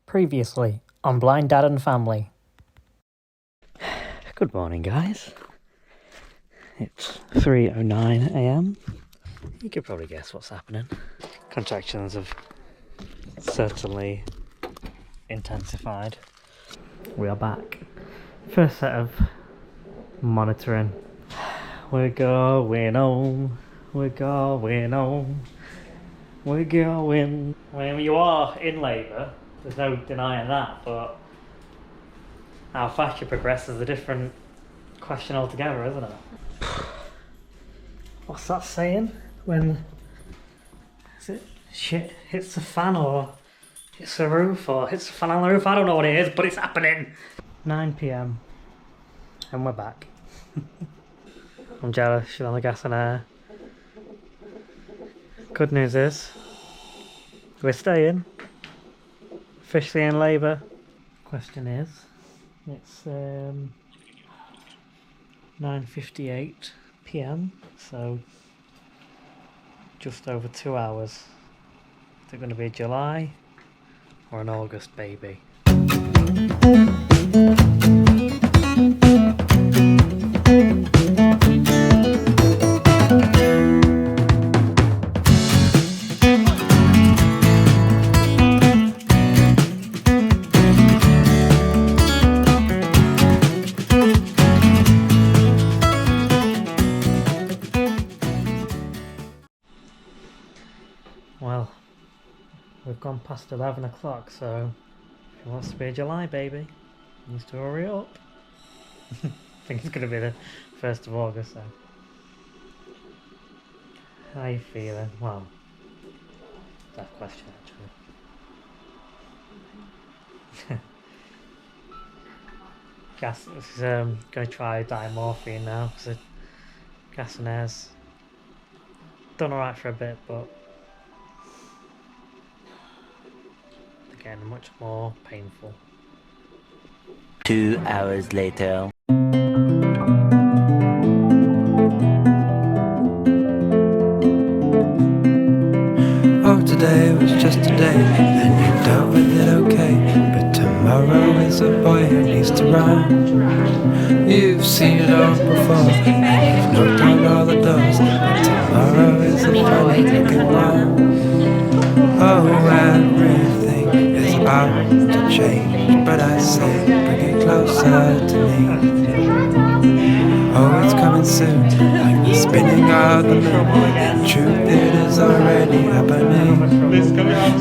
Previously on Blind Dad and Family. Good morning, guys. It's 3:09 a.m. You could probably guess what's happening. Contractions have certainly intensified. We are back. First set of monitoring. We're going home. We're going home. We're going. When you are in labour, there's no denying that, but how fast you progress is a different question altogether, isn't it? What's that saying? When is it shit hits the fan or hits the roof or hits the fan on the roof? I don't know what it is, but it's happening. 9 p.m. and we're back. I'm jealous, she's on the gas and air. Good news is we're staying. Officially in labour. Question is, it's 9:58 p.m. so just over 2 hours. Is it going to be a July or an August baby? Well, we've gone past 11 o'clock, so if he wants to be a July baby, he needs to hurry up. I think it's going to be the 1st of August, so. How are you feeling? Well, tough question, actually. Gas is going to try diamorphine now, because gas and air's done alright for a bit, but again, much more painful. 2 hours later. Oh, today was just a day, and you dealt with it okay. But tomorrow is a boy who needs to run. You've seen it all before, and you've knocked on all the doors. But tomorrow is a funny looking one. Oh, everything is about to change, but I say, bring it closer to me. Oh, it's coming soon, like the spinning of the moon. Truth, it is already happening.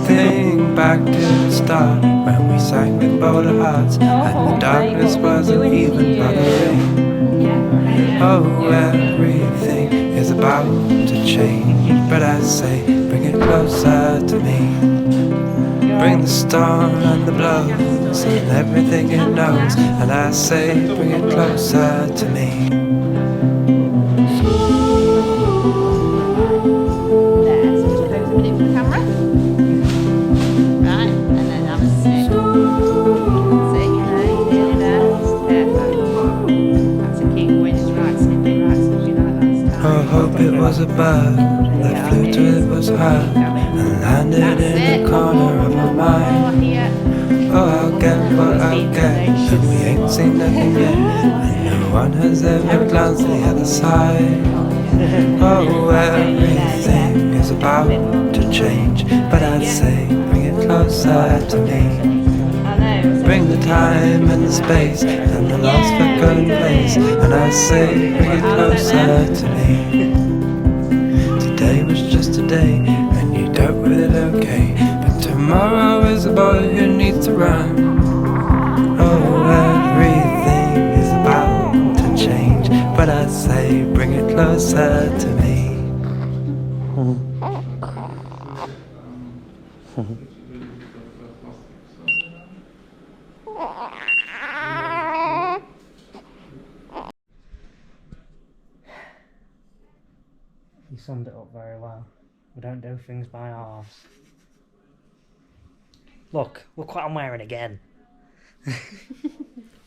Think back to the start, when we sang with both our hearts, and the darkness wasn't even bothering. Oh, everything is about to change, but I say, bring it closer to me. Bring the storm and the blows, and everything it knows, and I say, bring it closer to me. It was a bird that flew till it was heard and landed in the corner of my mind. Oh, I'll get what I'll get, and we ain't seen nothing yet, and no one has ever glanced the other side. Oh, everything is about to change, but I'd say bring it closer to me. Bring the time and the space and the lost forgotten place, and I say bring it closer to me. Today was just a day, and you dealt with it okay. But tomorrow is a boy who needs to run. Oh, everything is about to change, but I say bring it closer to me. You summed it up very well. We don't do things by halves. Look what I'm wearing again.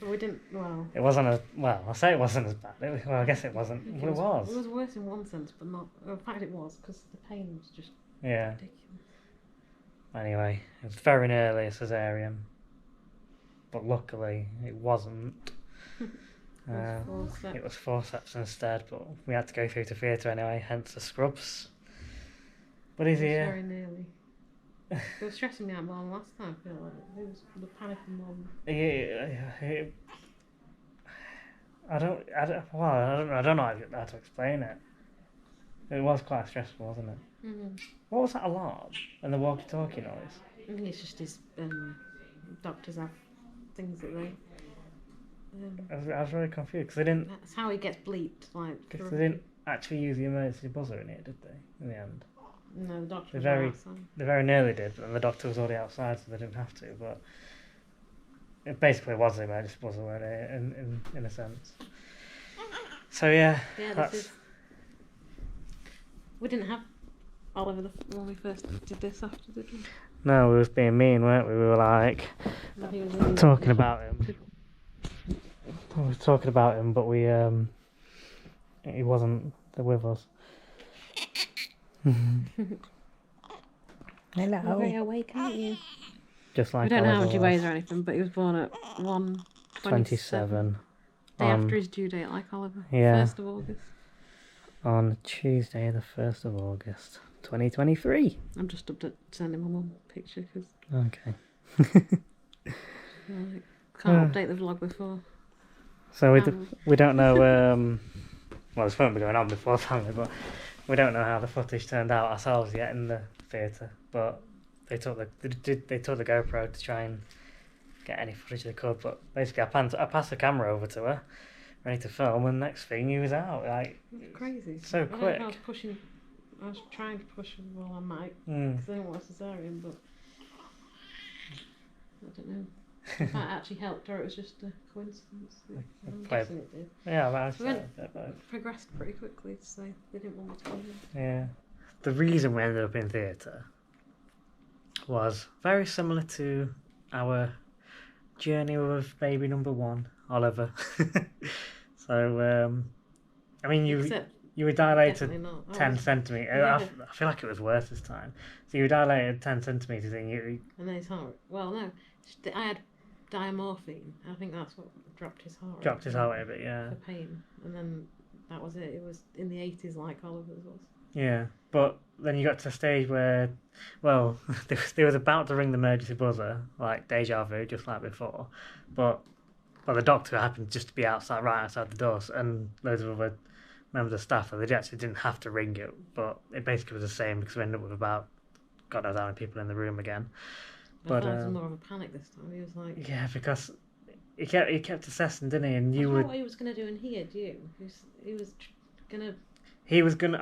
We didn't, well... It wasn't as... Well, I say it wasn't as bad. Well, I guess it wasn't. Well, it was. It was worse in one sense, but not... In fact, it was, because the pain was just Yeah. ridiculous. Anyway, it was very nearly a cesarean, but luckily it wasn't. It was forceps instead, but we had to go through to theatre anyway, hence the scrubs. But he's here. Very nearly. It was stressing me out more than last time, I feel like. It was the panicking moment. I don't know how to explain it. It was quite stressful, wasn't it? Mm-hmm. What was that alarm and the walkie-talkie noise? I think it's just his doctors have things that they. I was really confused because they didn't. That's how he gets bleeped, like. Because they didn't actually use the emergency buzzer in it, did they? In the end. No, the doctor They was very- outside. They very nearly did, and the doctor was already outside, so they didn't have to. But it basically was the emergency buzzer, weren't it? In a sense. So yeah, Yeah, that's this is. We didn't have Oliver when we first did this after, did we? no, we was being mean, weren't we? We were like No, he was really talking about him. We were talking about him, but he wasn't there with us. You're very Hello. awake, aren't you? Just like We don't know how Oliver much he was. weighs or anything, but he was born at 1:27. 27 Day on- after his due date, like Oliver. Yeah. 1st of August. on Tuesday, the 1st of August, 2023. I'm just up to sending my mum a picture because Okay. like, can't update the vlog before. So we don't know. Well, this won't be going on before family, but we don't know how the footage turned out ourselves yet in the theatre. But they took the GoPro to try and get any footage they could. But basically, I passed the camera over to her, ready to film, and next thing he was out. Like It's crazy. so I don't know quick. if I was trying to push him while I might, Mm. because I didn't want a cesarean, but I don't know. If that actually helped or it was just a coincidence. I'm Play- guessing it did. Yeah, well, We went- Progressed pretty quickly, so they didn't want me to come in. yeah. The reason we ended up in theatre was very similar to our journey with baby number one, Oliver. So, I mean, Except you were dilated definitely not. I 10 was- centimetres. Yeah. I feel like it was worse this time. So you were dilated 10 centimetres and you. And then his heart. Well, no, I had diamorphine. I think that's what dropped his heart. Dropped his rate heart rate a bit, yeah. for pain, and then that was it. It was in the 80s, like Oliver's was. Yeah, but then you got to a stage where, well, they was about to ring the emergency buzzer, like deja vu, just like before. But the doctor happened just to be right outside the doors, and loads of other members of staff, and they actually didn't have to ring it. But it basically was the same because we ended up with about God knows how many people in the room again. I thought it was more of a panic this time. He was like, Yeah, because he kept assessing, didn't he? And I you don't know would. what he was going to do in here, do you? He was going to.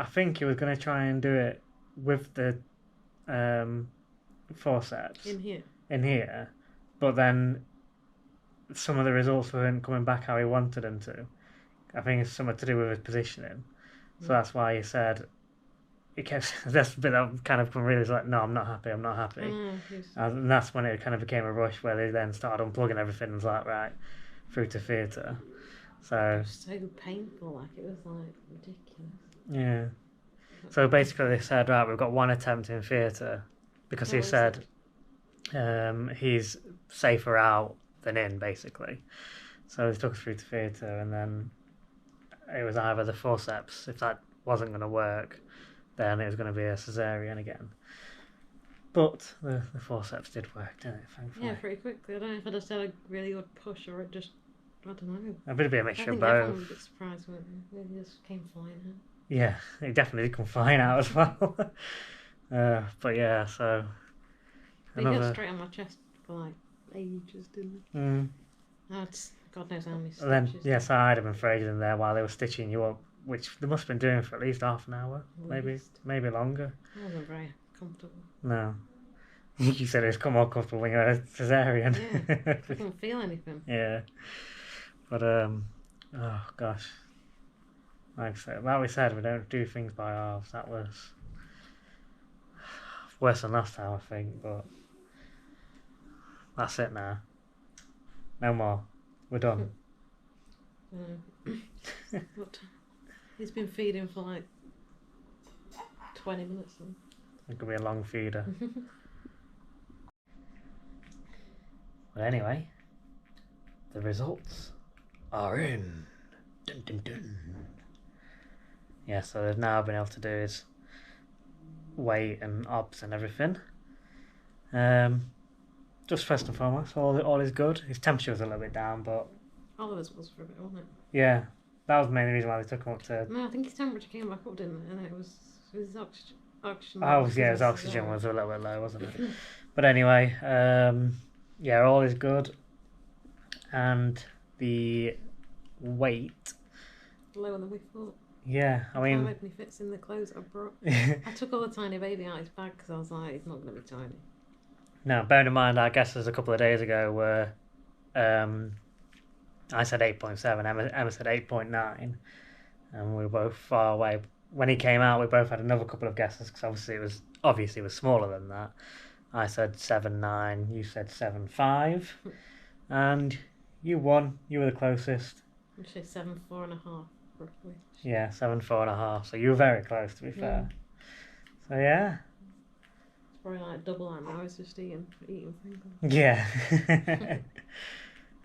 I think he was gonna try and do it with the forceps In here. in here, but then some of the results weren't coming back how he wanted them to. I think it's something to do with his positioning, so that's why he said. He kept. That's the bit that kind of really like, no, I'm not happy. I'm not happy. And that's when it kind of became a rush where they then started unplugging everything and was like, right, through to theatre. It So was so painful, like it was like ridiculous. yeah. So basically they said, right, we've got one attempt in theatre because he What was said he's safer out than in, basically. So they took us through to theatre, and then it was either the forceps. If that wasn't going to work, then it was going to be a cesarean again. But the forceps did work, didn't it, thankfully? Yeah, pretty quickly. I don't know if I just had a really good push or it just. I don't know. A bit of a I mixture of think everyone both. was a bit surprised when they just came flying out. Yeah, it definitely did come flying out as well. But yeah, so They got straight on my chest for like ages, didn't they? That's God knows how many And then, stitches. yes, I had them for ages in there while they were stitching you up, which they must have been doing for at least half an hour, At least. maybe longer. I wasn't very comfortable. No. You said it was more comfortable when you had a cesarean. Yeah, I couldn't feel anything. Yeah. But, oh gosh. Like we said, we don't do things by halves. That was worse than last time, I think, but that's it now. No more. We're done. But he's been feeding for like 20 minutes. It could be a long feeder. But anyway, the results are in. Dun, dun, dun. Yeah, so they've now been able to do his weight and obs and everything. Just first and foremost, all is good. His temperature was a little bit down, but Oliver's was for a bit, wasn't it? yeah, that was the main reason why they took him up to. No, I think his temperature came back up, didn't it? And then it was his oxygen. Oh yeah, his oxygen was a little bit low, wasn't it? But anyway, yeah, all is good, and the weight. Lower than we thought. Yeah, I mean, I'm hoping he fits in the clothes I brought. I took all the tiny baby out of his bag because I was like, he's not going to be tiny. now bearing in mind, our guesses a couple of days ago were, I said 8.7, Emma said 8.9, and we were both far away. When he came out, we both had another couple of guesses because obviously it was smaller than that. I said 7.9, you said 7.5, and you won. You were the closest. I'd say 7.4.5, roughly. Yeah, 7.4.5. So you were very close, to be fair. So yeah. It's probably like double that now. I was just eating things. Yeah.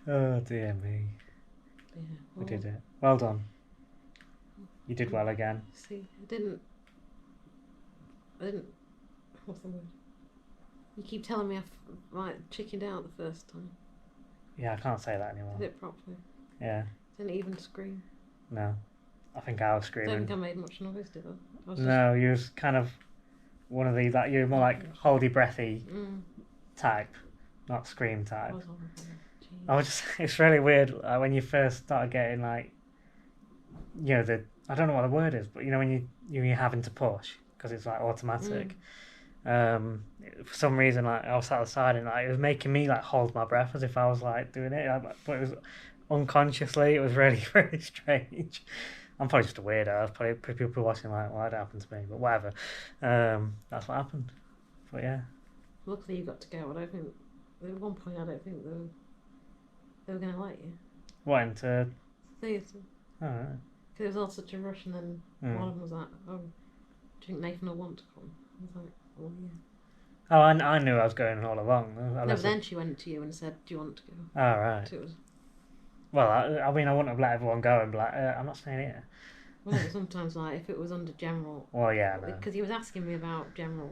Oh dear me. Yeah, We did it. Well done. You did well again. See, I didn't. What's the word? You keep telling me I chickened out the first time. Yeah, I can't say that anymore. Did it properly. Yeah. Didn't even scream. No. I think I was I don't screaming. think I made much noise, did I? No, you was kind of one of the you're more like holdy breathy type, not scream type. I was just it's really weird when you first started getting like, you know, I don't know what the word is, but you know when you're having to push because it's like automatic. For some reason, like I was sat outside and like it was making me like hold my breath as if I was like doing it, but it was unconsciously. It was really really strange. I'm probably just a weirdo. Probably people watching like, well, that happened to me, but whatever. That's what happened. But yeah. Luckily you got to go. I don't think at one point I don't think they were going to let you. What, into Theatre. Oh, right. Because it was all such a rush, and then one of them was like, "Oh, do you think Nathan will want to come?" I was like, "Oh yeah." Oh, I knew I was going all along. No, but then she went to you and said, "Do you want to go?" Oh, right. So it was. Well, I mean, I wouldn't have let everyone go and be like, I'm not staying here. Well, sometimes like if it was under general. Well, yeah, no. Because he was asking me about general.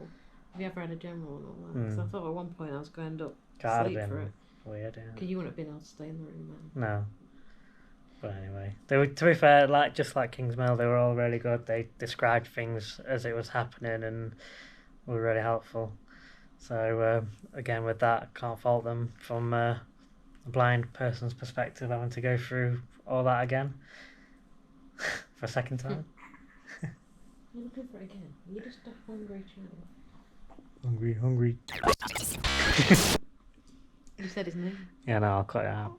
Have you ever had a general and all that? So I thought at one point I was going to sleep for it. Weird, yeah. Because you wouldn't have been able to stay in the room then. No. But anyway, they were, to be fair, like just like Kingsmill, they were all really good. They described things as it was happening and were really helpful. So again, with that, can't fault them from a blind person's perspective, having to go through all that again for a second time. You're looking for it again. You're just a hungry child. Hungry. You said his name. Yeah, no, I'll cut it out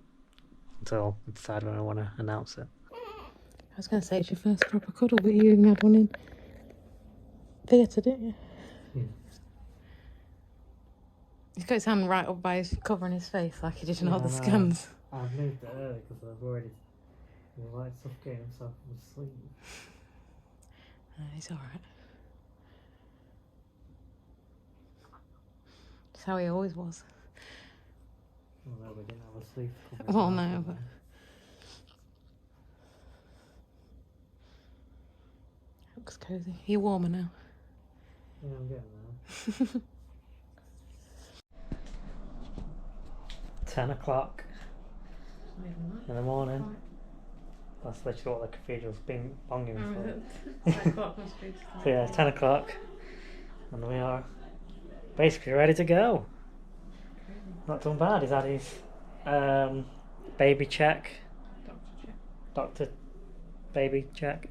until I decide when I want to announce it. I was going to say it's your first proper cuddle, but you had one in theatre, didn't you? Yeah. He's got his hand right up by his covering his face like he did in all the scans. I moved it early because I was worried he was like suffocating himself in his sleep. He's alright. That's how he always was. Well, no, we didn't have a sleep. Well, no, but... Looks cosy. You're warmer now. Yeah, I'm getting there. 10 o'clock in the morning. That's literally what the cathedral's been bonging for. So yeah, 10 o'clock and we are basically ready to go. Not done bad. He's had his baby check. Doctor baby check.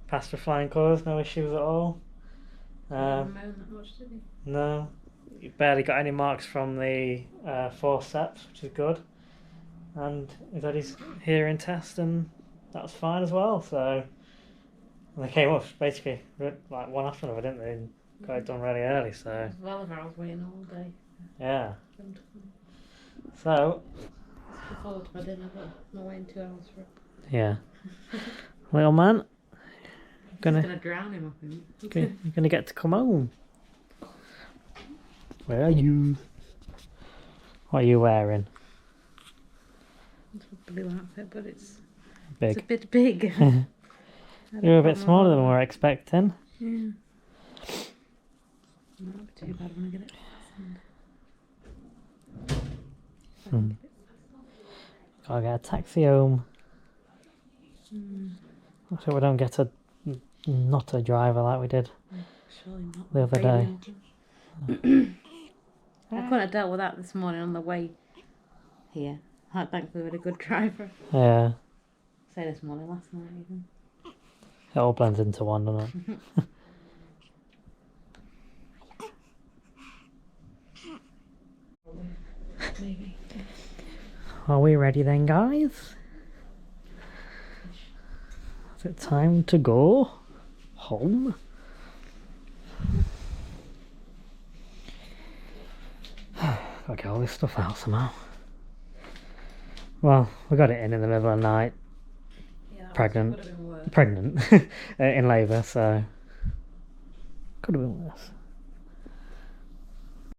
Passed with flying colours, no issues at all. No. He barely got any marks from the forceps, which is good. And he's had his hearing test and that's fine as well. So, and they came up basically like one after another, didn't they? And got it done really early. So. Well, I was waiting all day. Yeah. So. I forward to my dinner, but I'm waiting 2 hours for it. Yeah. Little man. Gonna drown him, I think. You're gonna get to come home. Where are you? What are you wearing? blue outfit, but it's a Big. bit big. You're a bit smaller than we were expecting. Yeah. Not too bad when I get it fastened. Gotta get a taxi home. So we don't get not a driver like we did Surely not. the other day. I couldn't have dealt with that this morning on the way here. Thankfully, we had a good driver. Yeah, Say this morning, last night even. it all blends into one, doesn't it? Maybe. Are we ready then, guys? Is it time to go home? Gotta get all this stuff out somehow. Well, we got it in the middle of the night. Yeah, Pregnant. Would have been worse. Pregnant. In labour, so could have been worse.